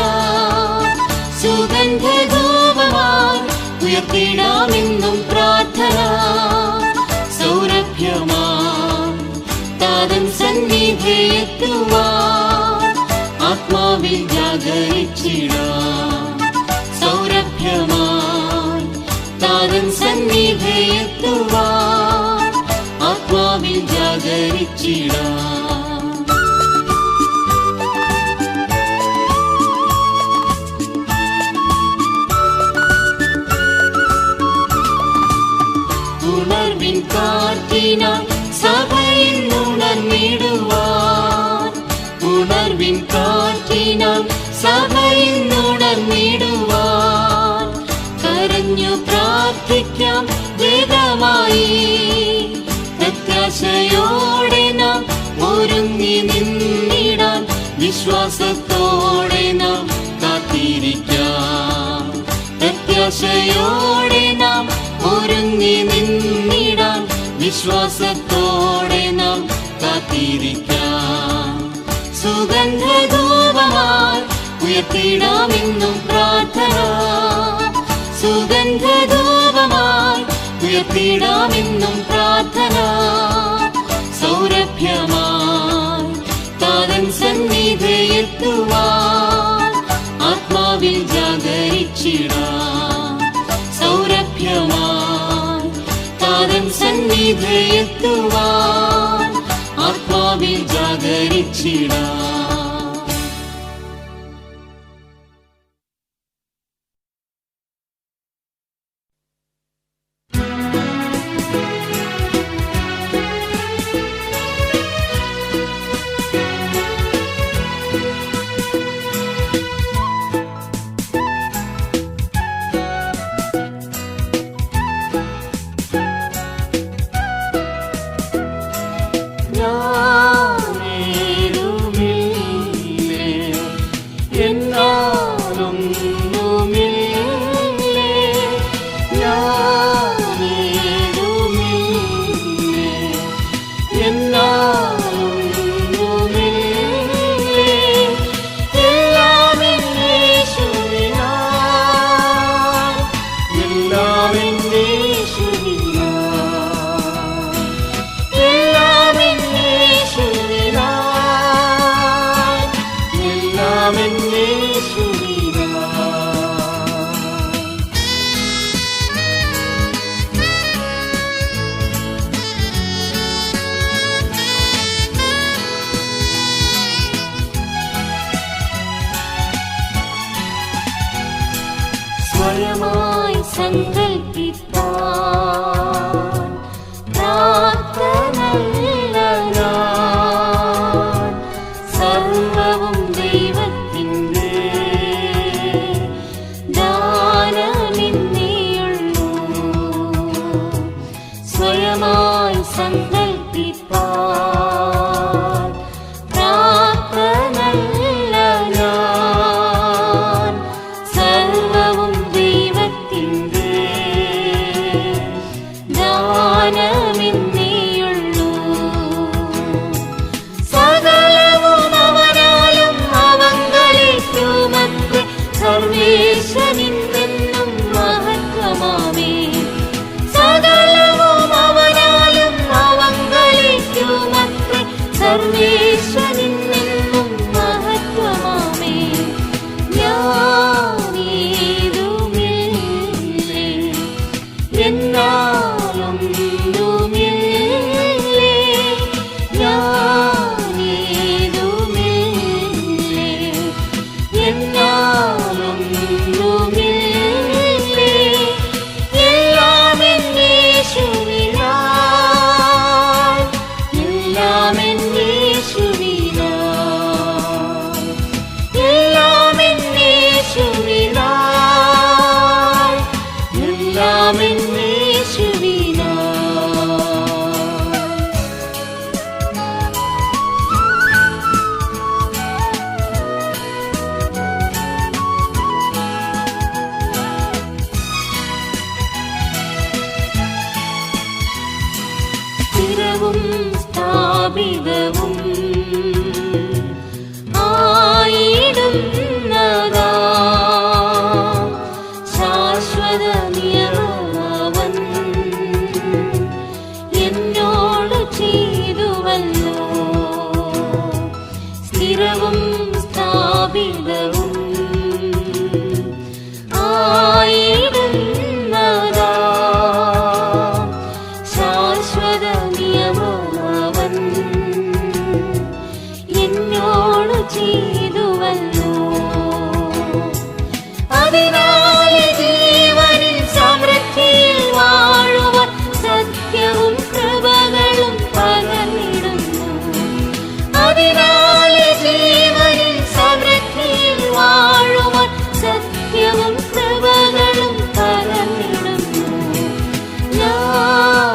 സുഗന്ധധൂപമായി ഉയർത്തിടാമെന്നും പ്രാർത്ഥന. സൗരഭ്യമായി താതൻ സന്നിധി എത്തുവാൻ ആത്മാവിൽ ജാഗരിച്ചിടാം. സൗരഭ്യമായി താതൻ സന്നിധി എത്തുവാൻ ആത്മാവിൽ ജാഗരിച്ചിടാം. ഉണർവിൻ കാറ്റിനാൽ സഭയിൽ ഉണർന്നിടുവാൻ, ഉണർവിൻ കാറ്റിനാൽ സഭയിൽ ഉണർന്നിടുവാൻ. കരഞ്ഞു പ്രാർത്ഥിക്കാം വേഗമായി, പ്രത്യാശയോടെ നാം ഒരുങ്ങി നിന്നിടാൻ വിശ്വാസത്തോടെ നാം കാത്തിരിക്കാം. പ്രത്യാശയോടെ നാം ഒരുങ്ങി ഒരുങ്ങി നിന്നിടാൻ വിശ്വാസത്തോടെ നാം കാത്തിരിക്കാം. സുഗന്ധധൂപമായി ഉയർത്തിടാമെന്നും പ്രാർത്ഥന, സുഗന്ധധൂപമായി ഉയർത്തിടാമെന്നും പ്രാർത്ഥന. സൗരഭ്യമായി താതൻ സന്നിധിയെത്തുവാൻ ആത്മാവിൽ ജാഗരിച്ചിടാം. സൗരഭ്യമായി താതൻ സന്നിധിയെത്തുവാൻ ആത്മാവിൽ ജാഗരിച്ചിടാം. സ്വയമായി സങ്കൽപ്പിപ്പാൻ പ്രാപ്തനല്ല ഞാൻ. സർവവും ദൈവത്തിൻ്റെ ദാനമെന്നേയുള്ളൂ. സ്വയമായി സങ്കൽപ്പിപ്പാൻ പ്രാപ്തനല്ല ഞാൻ. സർവവും ദാനമെന്നേയുള്ളൂ. സകലവും അവനാലും അവങ്കലേക്കുമത്രേ സർവേശ്വരനെന്നും മഹത്വമാമേ. സകലവും അവനാലും അവങ്കലേക്കുമത്രേ സർവേശ്വരനെന്നും മഹത്വമാമേ. ഞാനേതുമില്ലേ എന്നാലൊന്നുമില്ലേ, ഞാനേതുമില്ലേ എന്നാലൊന്നുമില്ലേ. എല്ലാം എന്നേശുവിനാൽ, എല്ലാം എന്നേശുവിനാൽ, എല്ലാം എന്നേശുവിനാൽ, എല്ലാം എന്നേശുവിനാൽ. സ്ഥിരവും സ്ഥാപിതവും ആയിടുന്നതാ ശാശ്വത നിയമമവൻ എന്നോട് ചെയ്തുവല്ലോ. സ്ഥിരവും സ്ഥാപിതവും ആയിടുന്നതാ ശാശ്വത നിയമമവൻ എന്നോട് ചെയ്തുവല്ലോ. അതിനാൽ ജീവനിൽ സമൃദ്ധിയിൽ വാഴുവാൻ സത്യവും കൃപകളും പകർന്നിടുന്നു. അതിനാൽ ജീവനിൽ സമൃദ്ധിയിൽ വാഴുവാൻ സത്യവും കൃപകളും പകർന്നിടുന്നു. ഞാനേതുമില്ലേ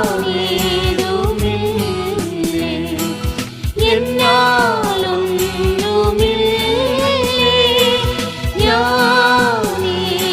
എന്നാലൊന്നുമില്ലേ, ഞാനേതുമില്ലേ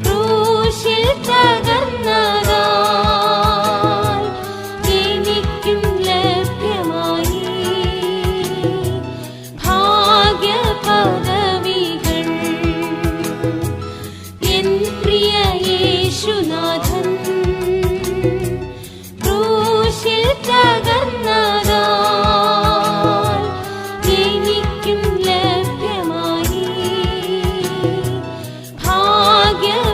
ക്രൂശിൽ തകർന്നതാൽ എനിക്കും ലഭ്യമായി ഭാഗ്യപദവികൾ. എൻ പ്രിയ യേശുനാഥൻ ക്രൂശിൽ തകർന്നതാൽ എനിക്കും ലഭ്യമായി ഭാഗ്യപദവികൾ.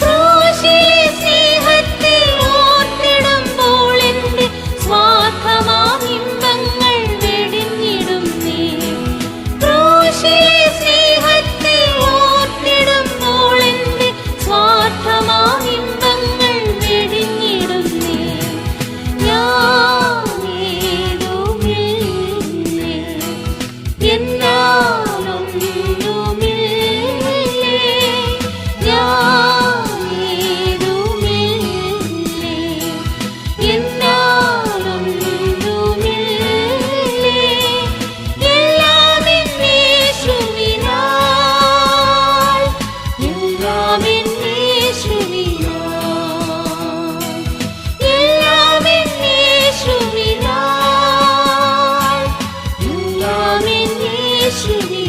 ക്രൂശിലെ സ്നേഹത്തെ ഓർത്തിടുമ്പോൾ എന്റെ സ്വാർത്ഥമാം ഇമ്പങ്ങൾ വെടിഞ്ഞിടുന്നേ. ക്രൂശിലെ സ്നേഹത്തെ ഓർത്തിടുമ്പോൾ എന്റെ സ്വാർത്ഥമാം ഇമ്പങ്ങൾ വെടിഞ്ഞിടുന്നേ. ഞാനേതുമില്ലേ, എന്നാലൊന്നുമില്ലേ. ഞാനേതുമില്ലേ, എന്നാലൊന്നുമില്ലേ. എല്ലാം എന്നേശുവിനാൽ, എല്ലാം എന്നേശുവിനാൽ, എല്ലാം എന്നേശുവിനാൽ, എല്ലാം എന്നേശുവിനാൽ.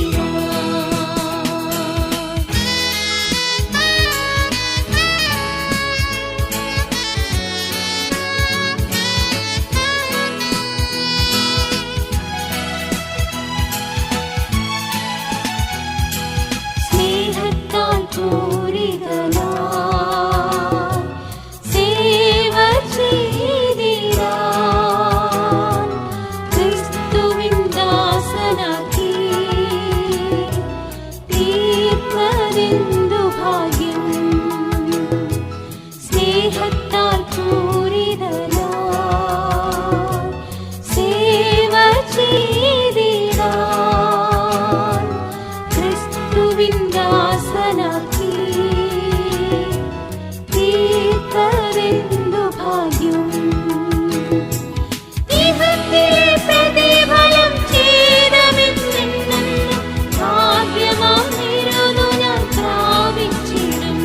സ്നേഹത്താൽ പൂരിതനായി സേവ ചെയ്തിടാൻ ക്രിസ്തുവിൻ ദാസനാക്കി തീർന്നതെന്തു ഭാഗ്യം. സ്നേഹത്താൽ പൂരിതനായി സേവ ചെയ്തിടാൻ ക്രിസ്തുവിൻ ദാസനാക്കി തീർന്നതെന്തു ഭാഗ്യം. ഇഹത്തിലെ പ്രതിഫലം ചെയ്തമെന്നെണ്ണുന്നു ഭാഗ്യമാം വിരുദു ഞാൻ പ്രാപിച്ചിടും.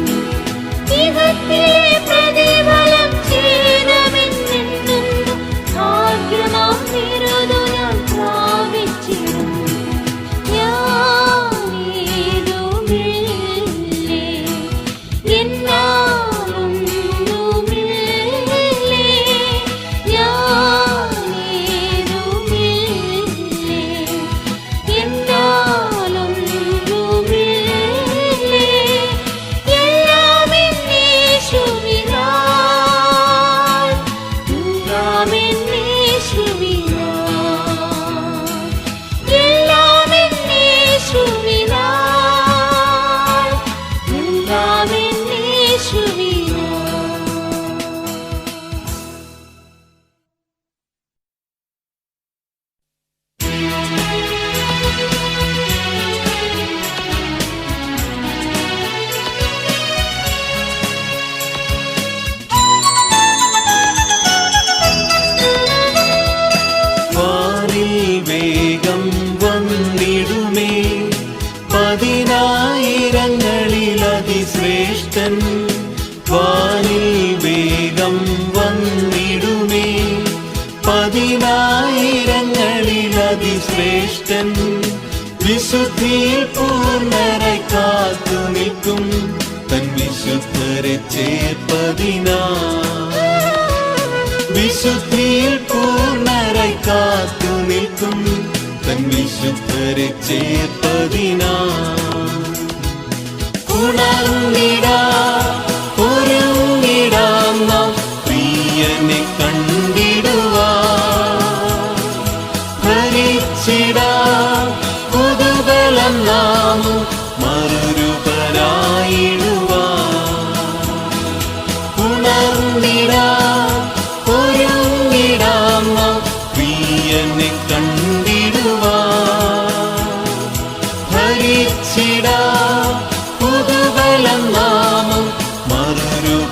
ഇഹത്തിലെ പ്രതിഫലം ചെയ്തമെന്നെണ്ണുന്നു ഭാഗ്യമാം വിരുദു ഞാൻ പ്രാപിച്ചിടും. ഞാനേതുമില്ലേ, എന്നാലൊന്നുമില്ലേ. ഞാനേതുമില്ലേ, എന്നാലൊന്നുമില്ലേ. എല്ലാം എന്നേശുവിനാൽ, എല്ലാം എന്നേശുവിനാൽ, എല്ലാം എന്നേശുവിനാൽ, എല്ലാം എന്നേശുവിനാൽ. വാനിൽ വേഗം വന്നിടുമേ പതിനായിരങ്ങളിൽ അതിശ്രേഷ്ഠൻ. വാനിൽ വേഗം വന്നിടുമേ പതിനായിരങ്ങളിൽ അതിശ്രേഷ്ഠൻ. വിശുദ്ധിയിൽ പൂർണ്ണരായി കാത്തു നിൽക്കും തൻ വിശുദ്ധരെ ചേർപ്പതിനായി. വിശുദ്ധിയിൽ പൂർണ്ണരായി കാത്തു നിൽക്കും തൻ വിശുദ്ധരെ ചേർപ്പതിനായി. ഉണർന്നിടാം, ഒരുങ്ങിടാം നാം പ്രിയനെ കണ്ടിടുവാൻ. ഭരിച്ചിടാം പുതുബലം നാമും മറുരൂപരായിടുവാൻ. ഉണർന്നിടാം, ഒരുങ്ങിടാം നാം പ്രിയനെ കണ്ടിടുവാൻ. ഭരിച്ചിടാം പുതുബലം നാമും മറുരൂപരായിടുവാൻ.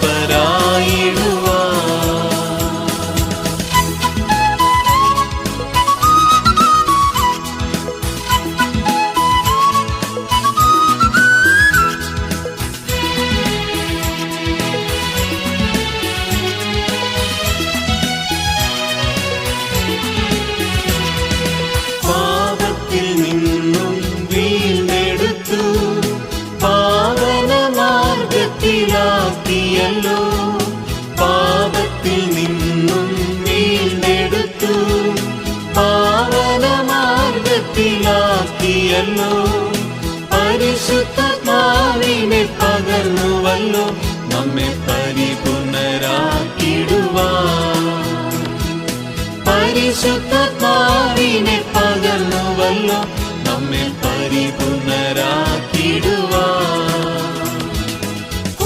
പരിശുദ്ധാത്മാവിനെ പകർന്നുവല്ലോ നമ്മെ പരിപൂർണരാക്കിടുവാൻ.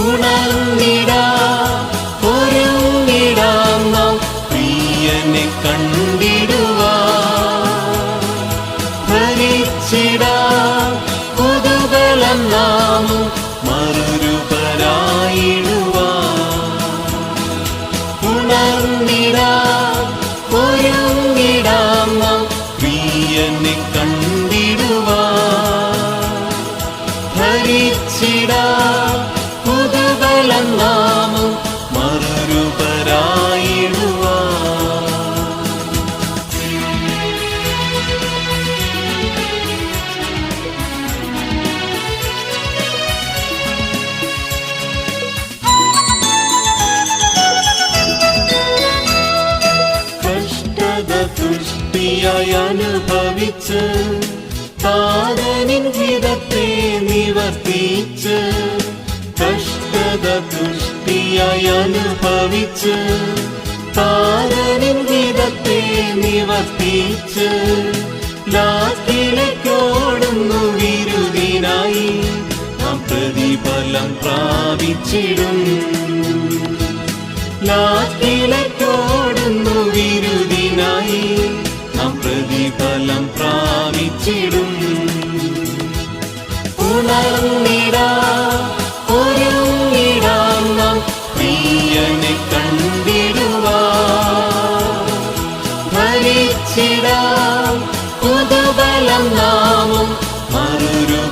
ഉണർന്നിടാം, ഒരുങ്ങിടാം നാം പ്രിയനെ കണ്ടിടുവാൻ. ഭരിച്ചിടാം പുതുബലം നാമും മറുരൂപരായിടുവാൻ. ഉണർന്നിടാം, ഒരുങ്ങിടാം നാം പ്രിയനെ കണ്ടിടുവാൻ. ഭരിച്ചിടാം പുതുബലം നാമും മറുരൂപരായിടുവാൻ. കഷ്ടത തുഷ്ടിയായി അനുഭവിച്ച് താതനിൻ ഹിതത്തെ നിവർത്തിച്ച്. കഷ്ടത തുഷ്ടിയായി അനുഭവിച്ച് താതനിൻ ഹിതത്തെ നിവർത്തിച്ച്. ലാക്കിലേക്കോടുന്നു വിരുദിനായി നാം പ്രതിഫലം പ്രാപിച്ചിടും. ലാക്കിലേക്കോടുന്നു വിരുദിനായി നാം പ്രതിഫലം പ്രാപിച്ചിടും. ഉണർന്നിടാം, ഒരുങ്ങിടാം നാം പ്രിയനെ കണ്ടിടുവാൻ. ഭരിച്ചിടാം പുതുബലം നാമും മറുരൂപരായിടുവാൻ.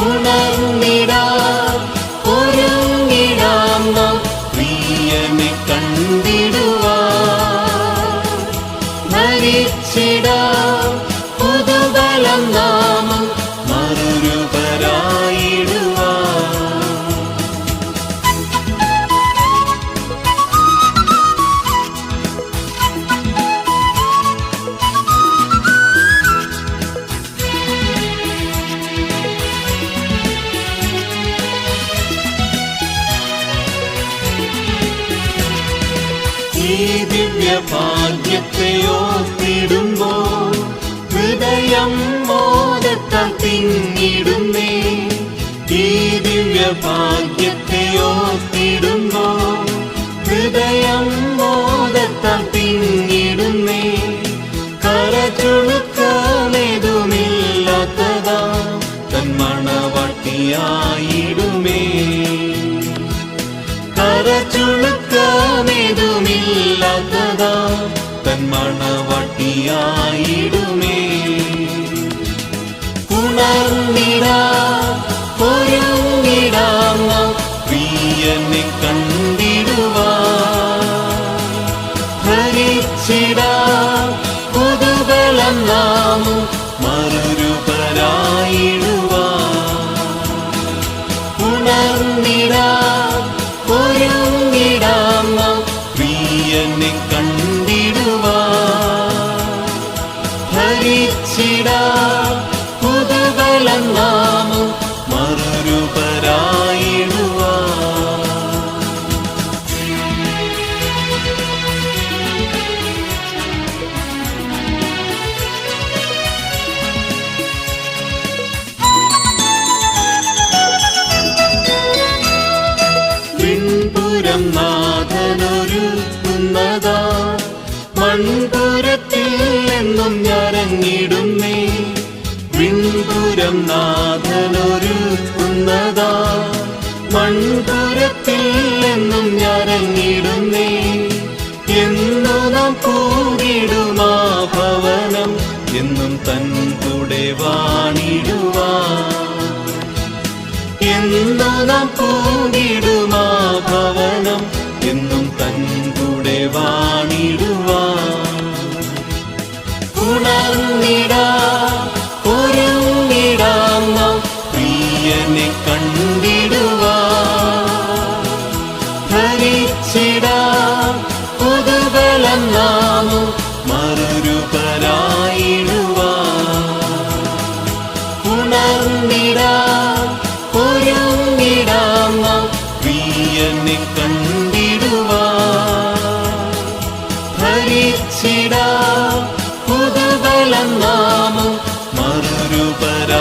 ഉണർന്നിടാം, ഒരുങ്ങിടാം നാം പ്രിയനെ കണ്ടിടുവാൻ. ഭരിച്ചിടാം പുതുബലം നാമും മറുരൂപരായിടുവാൻ. ഈ ദിവ്യഭാഗ്യത്തെ ഓർത്തിടുമ്പോൾ ഹൃദയം മോദത്താൽ തിങ്ങിടുന്നേ. ഈ ദിവ്യഭാഗ്യത്തെ ഓർത്തിടുമ്പോൾ ഹൃദയം മോദത്താൽ തിങ്ങിടുന്നേ. കരചുളുക്കമേതുമില്ലാത്തതാ തൻ മണവാട്ടിയായിടുമേ. കരചുളുക്കമേതുമില്ലാത്തതാ തൻ മണവാട്ടിയായിടുമേ. ഉണർന്നിടാം, ഒരുങ്ങിടാം നാം പ്രിയനെ കണ്ടിടുവാൻ. ഭരിച്ചിടാം പുതുബലം നാമും മറുരൂപരായിടുവാൻ. ഉണർന്നിടാം, ഒരുങ്ങിടാം നാം പ്രിയനെ കണ്ടിടുവാൻ. ഭരിച്ചിടാം പുതുബലം നാമും മറുരൂപരായിടുവാൻ. വിൺപുരം നാഥനൊരുക്കുന്നതാ മൺപുരത്തിൽ എന്നും ഞരങ്ങിടുന്നേ. വിൺപുരം നാഥനൊരുക്കുന്നതാ മൺപുരത്തിൽ എന്നും ഞരങ്ങിടുന്നേ. എന്നു നാം കൂടിടുമാ ഭവനം എന്നും തൻ കൂടെ വാണിടുവാൻ. എന്നു നാം കൂടിടുമാ ഭവനം എന്നും തൻ കൂടെ വാണിടുവാൻ. ഉണർന്നിടാം, ഒരുങ്ങിടാം നാം പ്രിയനെ കണ്ടിടുവാൻ. ഭരിച്ചിടാം പുതുബലം നാമും മറുരൂപരായിടുവാൻ. ഉണർന്നിടാം, ഒരുങ്ങിടാം നാം പ്രിയനെ കണ്ടിടുവാൻ. പ്രാപിച്ചിടാം പുതുബലം നാമം മറുരൂപരായിടുവാൻ.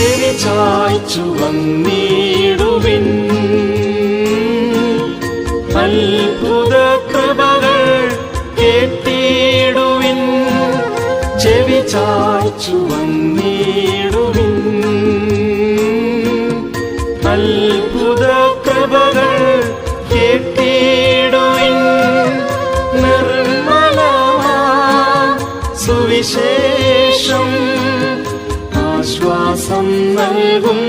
ചെവി ചായ്ച്ചു വന്നിടുവിൻ, അത്ഭുത കൃപകൾ കേട്ടിടുവിൻ. ചെവി ചായ്ച്ചു വന്നിടുവിൻ, അത്ഭുത കൃപകൾ കേട്ടിടുവിൻ. നിർമ്മലമാം സുവിശേഷം ആശ്വാസം നൽകും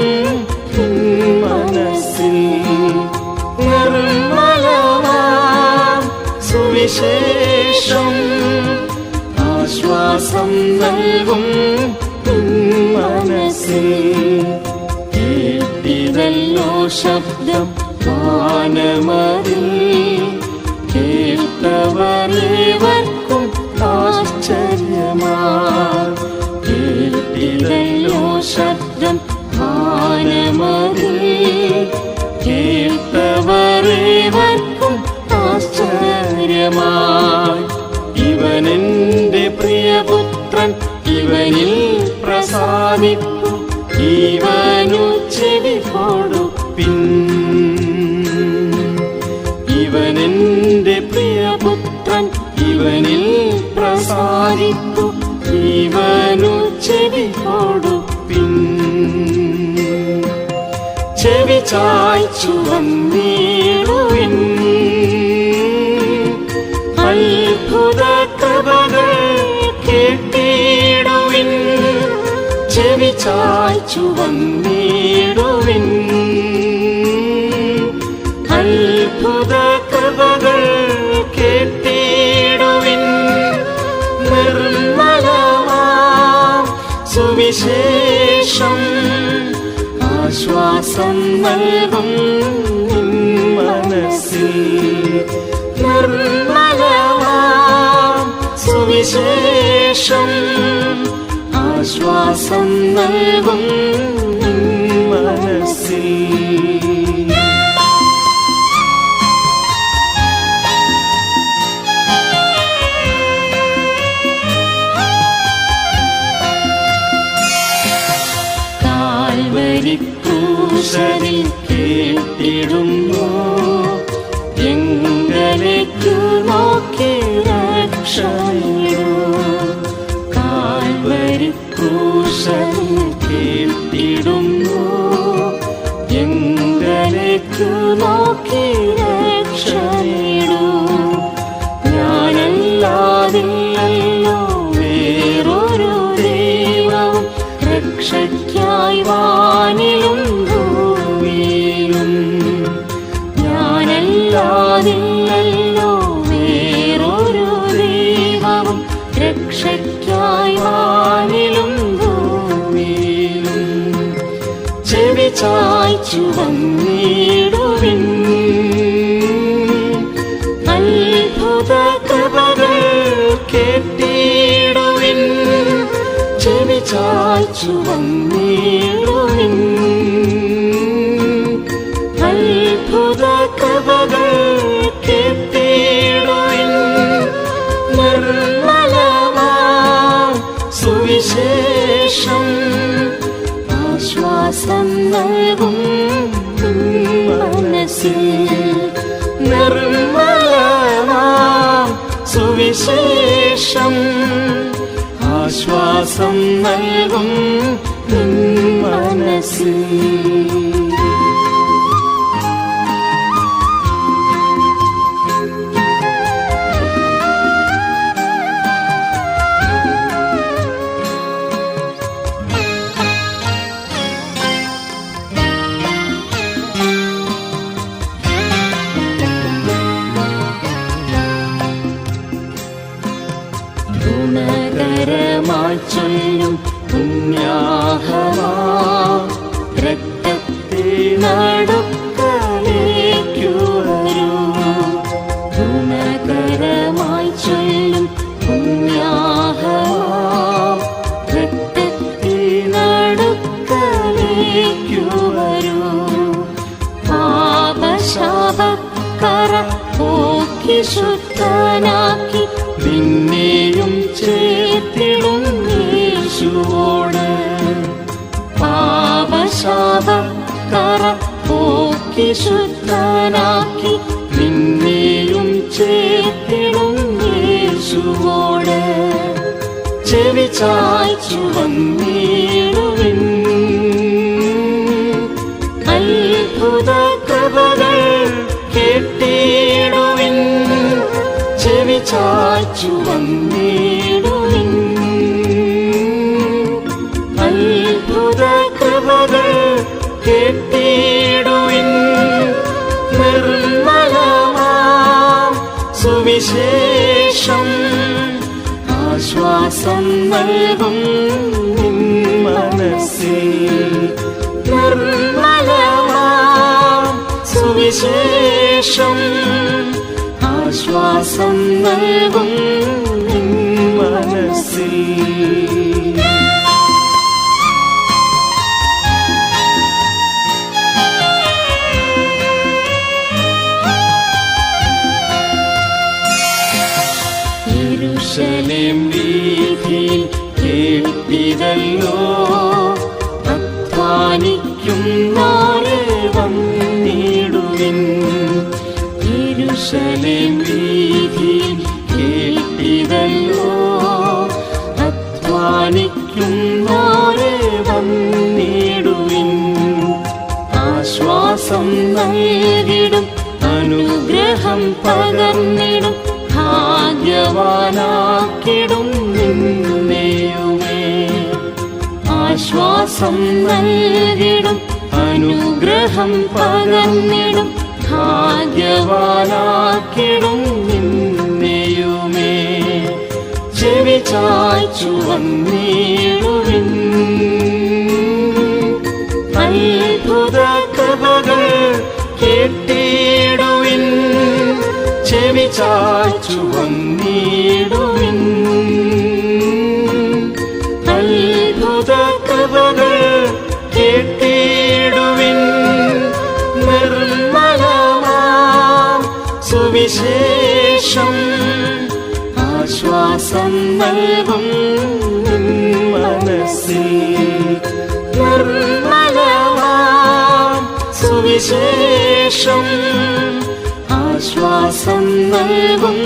മനസ്സിൽ. നിർമ്മലമാം സുവിശേഷം ആശ്വാസം നൽകും മനസ്സിൽ. കേട്ടിതല്ലോ ശബ്ദം വാനമതിൽ, കേട്ടവരേവർക്കും ആശ്ചര്യമായി. കേട്ടിതല്ലോ ശബ്ദം വാനമതിൽ, കേട്ടവരേവർക്കും ആശ്ചര്യമായി. ഇവനെന്റെ പ്രിയപുത്രൻ, ഇവനിൽ പ്രസാദിപ്പു, ഇവനു ചെവി കൊടുപ്പിൻ. ഇവനെന്റെ പ്രിയപുത്രൻ, ഇവനിൽ പ്രസാദിപ്പു, ഇവനു ചെവി കൊടുപ്പിൻ. ചെവി ചായ്ച്ചു വന്നിടുവിൻ, അത്ഭുത കൃപകൾ കേട്ടിടുവിൻ. ചെവി ചായ്ച്ചു വന്നിടുവിൻ, അത്ഭുത കൃപകൾ കേട്ടിടുവിൻ. നിർമ്മലമാം സുവിശേഷം ആശ്വാസം നൽകും മനസ്സിൽ. നിർമ്മലമാം സുവിശേഷം ആശ്വാസം നൽകും മനസ്സിൽ. ക്രൂശിൽ കേട്ടിടുന്നു, എങ്കലേക്കു നോക്കി രക്ഷയിടൂ. കാൽവരി ക്രൂശിൽ കേട്ടിടുന്നു, എങ്കലേക്കു നോക്കി രക്ഷയിടൂ. ഞാനല്ലാതില്ലല്ലോ വേറൊരു ദൈവവും രക്ഷയ്ക്കായി വാനിലും ഭൂമിയിലും. ഞാനല്ലാതില്ലല്ലോ വേറൊരു ദൈവവും രക്ഷയ്ക്കായി വാനിലും ഭൂമിയിലും. ചെവി ചായ്ച്ചു വന്നിടുവിൻ, അത്ഭുത കൃപകൾ കേട്ടിടുവിൻ. ചെവി ചായ്ച്ചു വന്നിടുവിൻ, അത്ഭുത കൃപകൾ കേട്ടിടുവിൻ. നിർമ്മലമാം സുവിശേഷം ആശ്വാസം നൽകും മനസ്സിൽ. നിർമ്മലമാം സുവിശേഷം ആശ്വാസം നൽകും മനസ്സിൽ. വരൂ. പാപശാപക്കറ പോക്കി ശുദ്ധനാക്കി നിന്നെയും ചേർത്തിടും യേശുവോട്. പാപശാപക്കറ പോക്കി ശുദ്ധനാക്കി നിന്നെയും ചേർത്തിടും യേശുവോട്. ചെവി ചായ്ച്ചു വന്നിടുവിൻ, അത്ഭുത കൃപകൾ കേട്ടിടുവിൻ. ചെവി ചായ്ച്ചു വന്നിടുവിൻ, അത്ഭുത കൃപകൾ കേട്ടിടുവിൻ. നിർമ്മലമാം സുവിശേഷം ആശ്വാസം നൽകും നിൻ മനസ്സിൽ. നിർമ്മലമാം സുവിശേഷം ആശ്വാസം നൽകും നിൻ മനസ്സിൽ. യെരൂശലേം വീഥിയിൽ കേട്ടിതല്ലോ, അധ്വാനിക്കുന്നോരെ വന്നിടുവിൻ. യെരൂശലേം വീഥിയിൽ കേട്ടിതല്ലോ, അധ്വാനിക്കുന്നോരെ വന്നിടുവിൻ. ആശ്വാസം നൽകിടും, അനുഗ്രഹം പകർന്നിടും, ഭാഗ്യവാനാക്കിടും നിന്നെയുമേ. ആശ്വാസം നൽകിടും, അനുഗ്രഹം പകർന്നിടും, ഭാഗ്യവാനാക്കിടും നിന്നെയുമേ. ചെവി ചായ്ച്ചു വന്നിടുവിൻ, അത്ഭുത കൃപകൾ കേട്ടിടുവിൻ. ചെവി ചായ്ച്ചു വന്നിടുവിൻ, അത്ഭുത കൃപകൾ കേട്ടിടുവിൻ. നിർമ്മലമാം സുവിശേഷം ആശ്വാസം നൽകും നിൻ മനസ്സിൽ. നിർമ്മലമാം സുവിശേഷം ആശ്വാസം നൽകും